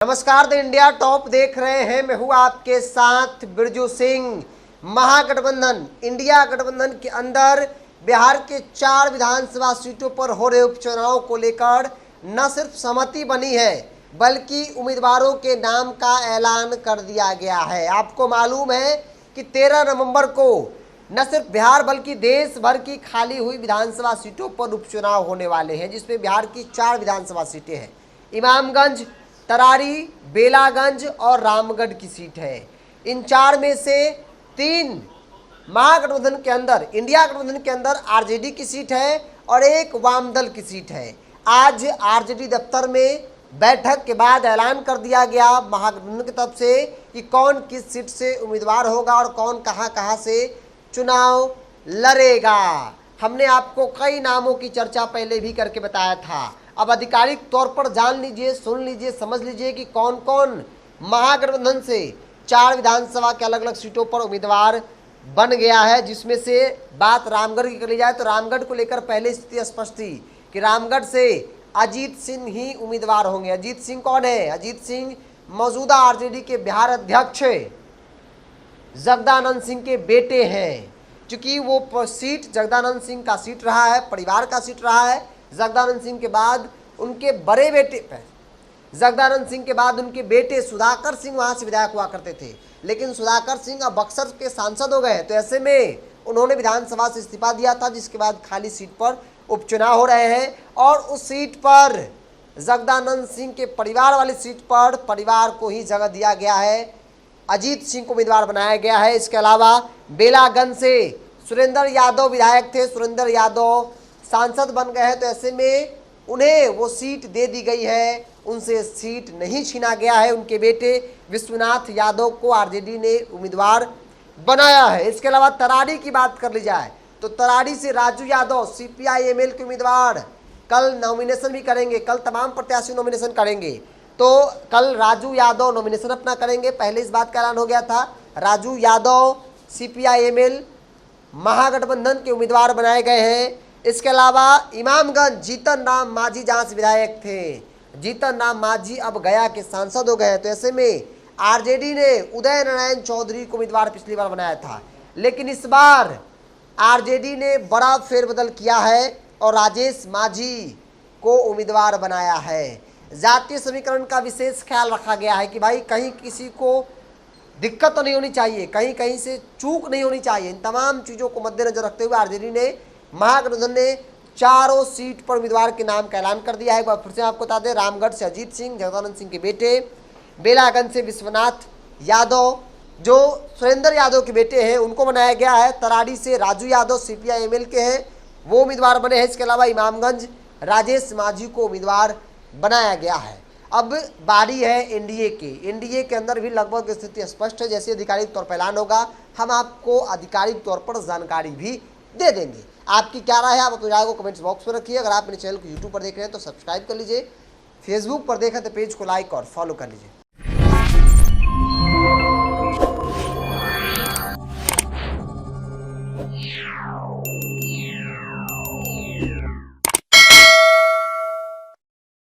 नमस्कार, the India top देख रहे हैं। मैं हूं आपके साथ बिरजू सिंह। महागठबंधन इंडिया गठबंधन के अंदर बिहार के 4 विधानसभा सीटों पर हो रहे उपचुनाव को लेकर न सिर्फ सहमति बनी है बल्कि उम्मीदवारों के नाम का ऐलान कर दिया गया है। आपको मालूम है कि 13 नवंबर को न सिर्फ बिहार बल्कि देश भर की खाली हुई विधानसभा सीटों पर उपचुनाव होने वाले हैं, जिसमें बिहार की 4 विधानसभा सीटें हैं। इमामगंज, तरारी, बेलागंज और रामगढ़ की सीट है। इन 4 में से 3 महागठबंधन के अंदर, इंडिया गठबंधन के अंदर आरजेडी की सीट है और एक वामदल की सीट है। आज आरजेडी दफ्तर में बैठक के बाद ऐलान कर दिया गया महागठबंधन की तरफ से कि कौन किस सीट से उम्मीदवार होगा और कौन कहां से चुनाव लड़ेगा। हमने आपको कई नामों की चर्चा पहले भी करके बताया था। अब आधिकारिक तौर पर जान लीजिए, सुन लीजिए, समझ लीजिए कि कौन कौन महागठबंधन से 4 विधानसभा के अलग अलग सीटों पर उम्मीदवार बन गया है। जिसमें से बात रामगढ़ की करी जाए तो रामगढ़ को लेकर पहले स्थिति स्पष्ट थी कि रामगढ़ से अजीत सिंह ही उम्मीदवार होंगे। अजीत सिंह कौन है? अजीत सिंह मौजूदा आरजेडी के बिहार अध्यक्ष जगदानंद सिंह के बेटे हैं। चूंकि वो सीट जगदानंद सिंह का सीट रहा है, परिवार का सीट रहा है। जगदानंद सिंह के बाद उनके बड़े बेटे जगदानंद सिंह के बाद उनके बेटे सुधाकर सिंह वहां से विधायक हुआ करते थे, लेकिन सुधाकर सिंह अब बक्सर के सांसद हो गए। तो ऐसे में उन्होंने विधानसभा से इस्तीफा दिया था, जिसके बाद खाली सीट पर उपचुनाव हो रहे हैं। और उस सीट पर जगदानंद सिंह के परिवार वाली सीट पर परिवार को ही जगह दिया गया है, अजीत सिंह को उम्मीदवार बनाया गया है। इसके अलावा बेलागंज से सुरेंद्र यादव विधायक थे, सुरेंद्र यादव सांसद बन गए हैं। तो ऐसे में उन्हें वो सीट दे दी गई है, उनसे सीट नहीं छीना गया है। उनके बेटे विश्वनाथ यादव को आरजेडी ने उम्मीदवार बनाया है। इसके अलावा तरारी की बात कर ली जाए तो तरारी से राजू यादव सीपीआई-एमएल के उम्मीदवार कल नॉमिनेशन भी करेंगे। कल तमाम प्रत्याशी नॉमिनेशन करेंगे, तो कल राजू यादव नॉमिनेशन अपना करेंगे। पहले इस बात का ऐलान हो गया था। राजू यादव सीपीआई-एमएल महागठबंधन के उम्मीदवार बनाए गए हैं। इसके अलावा इमामगंज जीतन राम मांझी जहां से विधायक थे, जीतन राम मांझी अब गया के सांसद हो गए। तो ऐसे में आरजेडी ने उदय नारायण चौधरी को उम्मीदवार पिछली बार बनाया था, लेकिन इस बार आरजेडी ने बड़ा फेरबदल किया है और राजेश मांझी को उम्मीदवार बनाया है। जातीय समीकरण का विशेष ख्याल रखा गया है कि भाई कहीं किसी को दिक्कत तो नहीं होनी चाहिए, कहीं कहीं से चूक नहीं होनी चाहिए। इन तमाम चीज़ों को मद्देनजर रखते हुए आरजेडी ने, महागठबंधन ने 4 सीट पर उम्मीदवार के नाम का ऐलान कर दिया है। एक बार फिर से आपको बता दें, रामगढ़ से अजीत सिंह, जगदानंद सिंह के बेटे, बेलागंज से विश्वनाथ यादव जो सुरेंद्र यादव के बेटे हैं उनको बनाया गया है। तरारी से राजू यादव सीपीआई-एमएल के हैं, वो उम्मीदवार बने हैं। इसके अलावा इमामगंज राजेश मांझी को उम्मीदवार बनाया गया है। अब बारी है एनडीए की। एनडीए के अंदर भी लगभग स्थिति स्पष्ट है। जैसे आधिकारिक तौर पर ऐलान होगा हम आपको आधिकारिक तौर पर जानकारी भी दे देंगे। आपकी क्या राय है? आप अपनी राय को कमेंट्स बॉक्स में रखिए। अगर आप मेरे चैनल को यूट्यूब पर देख रहे हैं तो सब्सक्राइब कर लीजिए, फेसबुक पर देखें तो पेज को लाइक और फॉलो कर लीजिए।